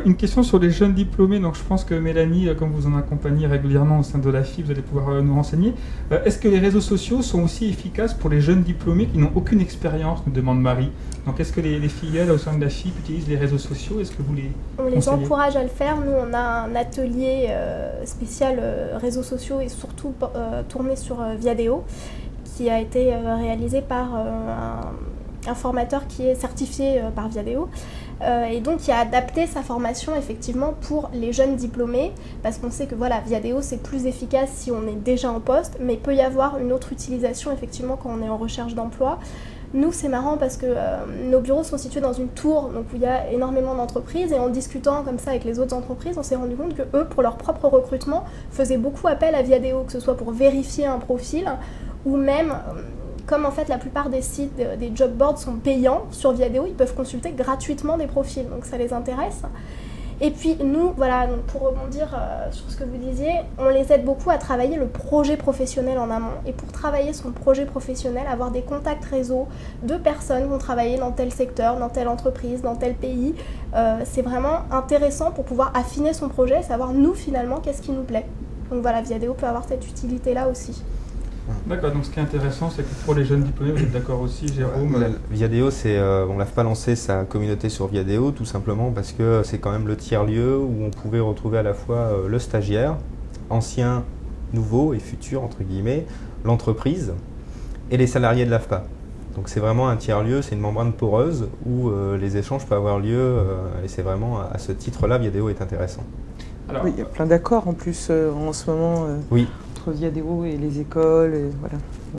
Une question sur les jeunes diplômés. Donc, je pense que Mélanie, comme vous en accompagnez régulièrement au sein de l'AFI, vous allez pouvoir nous renseigner. Est-ce que les réseaux sociaux sont aussi efficaces pour les jeunes diplômés qui n'ont aucune expérience, nous demande Marie. Donc, est-ce que les fillettes au sein de l'AFI utilisent les réseaux sociaux? Est-ce que vous les On les conseillez? encourage à le faire. Nous, on a un atelier spécial réseaux sociaux et surtout tourné sur Viadeo, qui a été réalisé par un formateur qui est certifié par Viadeo. Et donc qui a adapté sa formation effectivement pour les jeunes diplômés, parce qu'on sait que voilà, Viadeo c'est plus efficace si on est déjà en poste, mais il peut y avoir une autre utilisation effectivement quand on est en recherche d'emploi. Nous, c'est marrant parce que nos bureaux sont situés dans une tour, donc où il y a énormément d'entreprises, et en discutant comme ça avec les autres entreprises, on s'est rendu compte que eux, pour leur propre recrutement, faisaient beaucoup appel à Viadeo, que ce soit pour vérifier un profil, ou même, comme en fait la plupart des sites, des job boards sont payants sur Viadeo, ils peuvent consulter gratuitement des profils, donc ça les intéresse. Et puis nous, voilà, donc pour rebondir sur ce que vous disiez, on les aide beaucoup à travailler le projet professionnel en amont. Et pour travailler son projet professionnel, avoir des contacts réseau de personnes qui ont travaillé dans tel secteur, dans telle entreprise, dans tel pays, c'est vraiment intéressant pour pouvoir affiner son projet, savoir nous finalement qu'est-ce qui nous plaît. Donc voilà, Viadeo peut avoir cette utilité-là aussi. D'accord, donc ce qui est intéressant, c'est que pour les jeunes diplômés, vous êtes d'accord aussi, Jérôme? Viadeo, on n'a pas lancé sa communauté sur Viadeo, tout simplement parce que c'est quand même le tiers-lieu où on pouvait retrouver à la fois le stagiaire, ancien, nouveau et futur, entre guillemets, l'entreprise et les salariés de l'AFPA. Donc c'est vraiment un tiers-lieu, c'est une membrane poreuse où les échanges peuvent avoir lieu et c'est vraiment à ce titre-là, Viadeo est intéressant. Alors, oui, il y a plein d'accords en plus en ce moment oui. entre Viadeo et les écoles. Et voilà.